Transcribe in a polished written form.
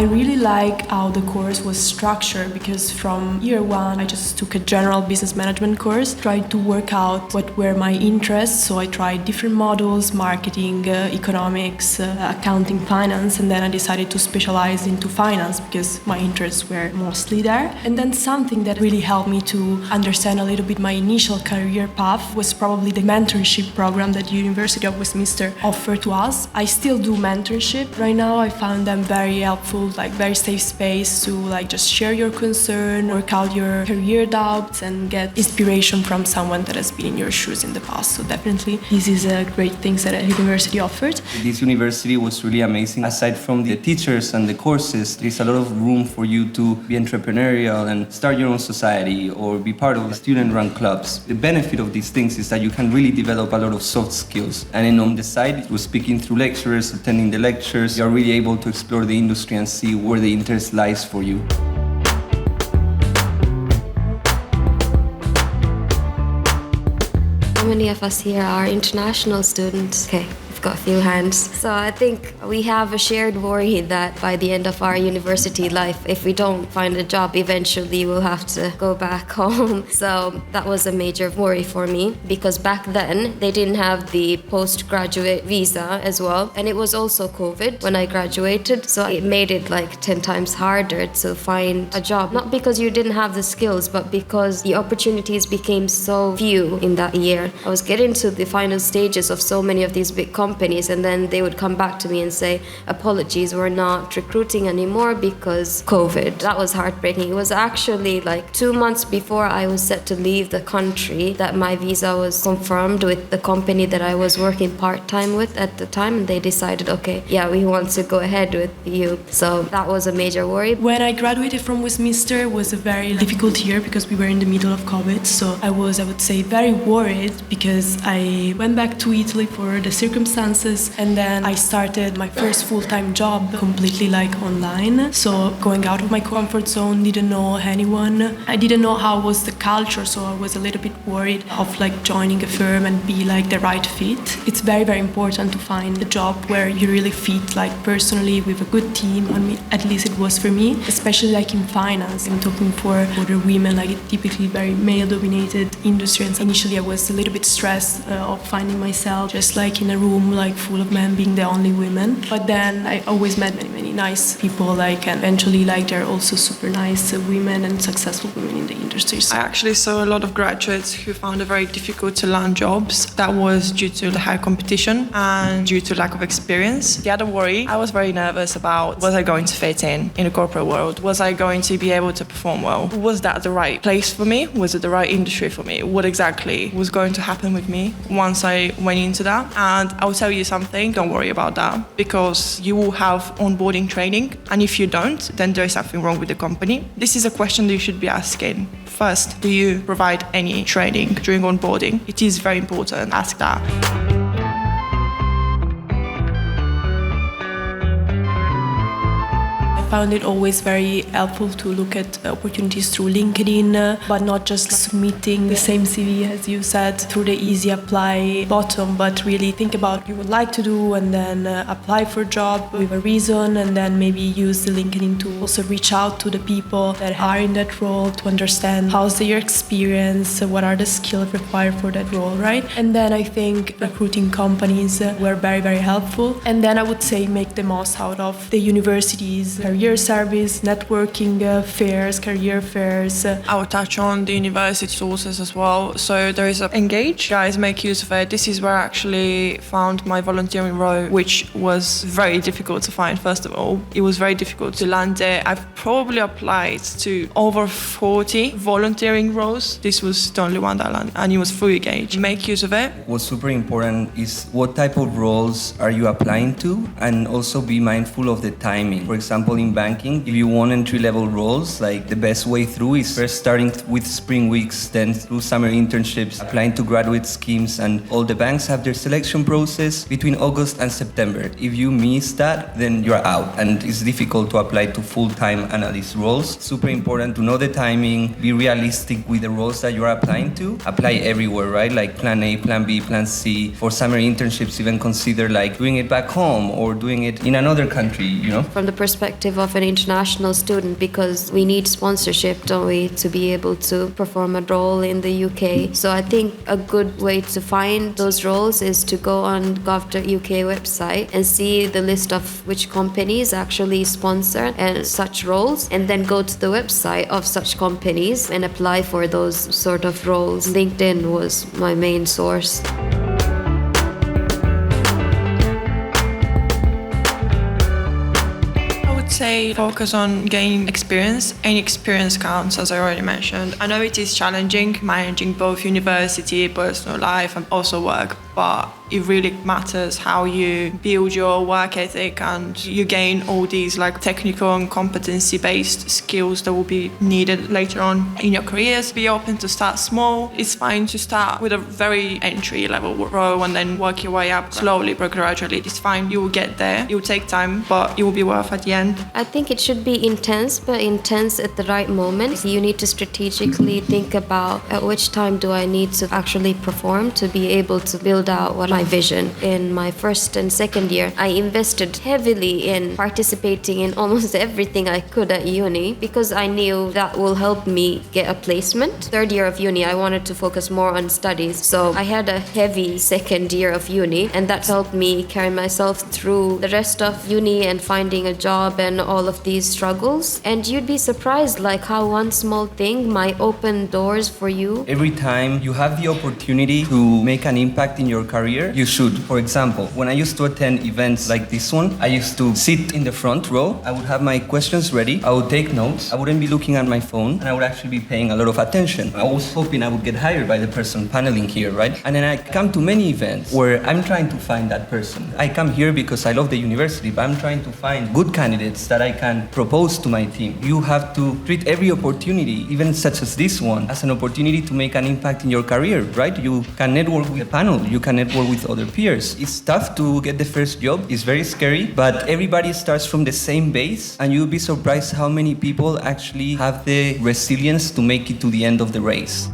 really like how the course was structured because from year one I just took a general business management course, tried to work out what were my interests. So I tried different modules, marketing, economics, accounting, finance, and then I decided to specialize into finance because my interests were mostly there. And then something that really helped me to understand a little bit my initial career path was probably the mentorship program that the University of Westminster offered to us. I still do mentorship right now. I found them very helpful, like very safe space to like just share your concern, work out your career doubts, and get inspiration from someone that has been in your shoes in the past. So definitely, this is a great thing that a university offered. This university was really amazing. Aside from the teachers and the courses, there's a lot of room for you to be entrepreneurial and start your own society or be part of student-run clubs. The benefit of these things is that you can really develop a lot of soft skills. And then on the side, through speaking through lecturers, attending the lectures, you're really able to explore the industry and see where the interest lies for you. How many of us here are international students? Okay. Got a few hands. So I think we have a shared worry that by the end of our university life, if we don't find a job, eventually we'll have to go back home. So that was a major worry for me because back then they didn't have the postgraduate visa as well. And it was also COVID when I graduated. So it made it like 10 times harder to find a job. Not because you didn't have the skills, but because the opportunities became so few in that year. I was getting to the final stages of so many of these big companies, and then they would come back to me and say, apologies, we're not recruiting anymore because COVID. That was heartbreaking. It was actually like 2 months before I was set to leave the country that my visa was confirmed with the company that I was working part-time with at the time, and they decided, okay, yeah, we want to go ahead with you. So that was a major worry. When I graduated from Westminster, it was a very difficult year because we were in the middle of COVID. So I would say, very worried because I went back to Italy for the circumstances, and then I started my first full-time job completely like online. So going out of my comfort zone, didn't know anyone. I didn't know how was the culture, so I was a little bit worried of like joining a firm and be like the right fit. It's very, very important to find a job where you really fit like personally with a good team. I mean, at least it was for me, especially like in finance. I'm talking for other women, like a typically very male-dominated industry. And initially I was a little bit stressed of finding myself just like in a room like full of men being the only women. But then I always met many nice people, like, and eventually like they're also super nice women and successful women in the industry. I actually saw a lot of graduates who found it very difficult to land jobs. That was due to the high competition and due to lack of experience. The other worry, I was very nervous about, was I going to fit in the corporate world? Was I going to be able to perform well? Was that the right place for me? Was it the right industry for me? What exactly was going to happen with me once I went into that? And I will tell you something, don't worry about that, because you will have onboarding training, and if you don't, then there is something wrong with the company. This is a question that you should be asking. First, do you provide any training during onboarding? It is very important, ask that. I found it always very helpful to look at opportunities through LinkedIn, but not just submitting the same CV as you said through the easy apply button, but really think about what you would like to do and then apply for a job with a reason, and then maybe use the LinkedIn to also reach out to the people that are in that role to understand how's their experience, what are the skills required for that role, right? And then I think recruiting companies were very, very helpful. And then I would say make the most out of the universities, career service, networking fairs, career fairs. I will touch on the university sources as well. So there is Engage. Guys, make use of it. This is where I actually found my volunteering role, which was very difficult to find, first of all. It was very difficult to land there. I've probably applied to over 40 volunteering roles. This was the only one that I landed, and it was through Engage. Make use of it. What's super important is what type of roles are you applying to, and also be mindful of the timing. For example, in banking, if you want entry-level roles, like the best way through is first starting with spring weeks, then through summer internships, applying to graduate schemes, and all the banks have their selection process between August and September. If you miss that, then you're out, and it's difficult to apply to full-time analyst roles. Super important to know the timing, be realistic with the roles that you're applying to. Apply everywhere, right? Like plan A, plan B, plan C. For summer internships, even consider like doing it back home or doing it in another country, you know? From the perspective perspective of an international student, because we need sponsorship, don't we, to be able to perform a role in the UK. So I think a good way to find those roles is to go on gov.uk website and see the list of which companies actually sponsor and such roles, and then go to the website of such companies and apply for those sort of roles. LinkedIn was my main source. Say focus on gaining experience. Any experience counts, as I already mentioned. I know it is challenging managing both university, personal life, and also work, but it really matters how you build your work ethic and you gain all these like technical and competency-based skills that will be needed later on in your careers. Be open to start small. It's fine to start with a very entry-level role and then work your way up slowly but gradually. It's fine. You will get there. It will take time, but it will be worth at the end. I think it should be intense, but intense at the right moment. You need to strategically think about at which time do I need to actually perform to be able to build out what my vision. In my first and second year, I invested heavily in participating in almost everything I could at uni because I knew that will help me get a placement. Third year of uni, I wanted to focus more on studies, so I had a heavy second year of uni, and that helped me carry myself through the rest of uni and finding a job and all of these struggles. And you'd be surprised like how one small thing might open doors for you. Every time you have the opportunity to make an impact in your career, you should. For example, when I used to attend events like this one, I used to sit in the front row. I would have my questions ready. I would take notes. I wouldn't be looking at my phone, and I would actually be paying a lot of attention. I was hoping I would get hired by the person paneling here, right? And then I come to many events where I'm trying to find that person. I come here because I love the university, but I'm trying to find good candidates that I can propose to my team. You have to treat every opportunity, even such as this one, as an opportunity to make an impact in your career, right? You can network with a panel, you can network with other peers. It's tough to get the first job, it's very scary, but everybody starts from the same base, and you'll be surprised how many people actually have the resilience to make it to the end of the race.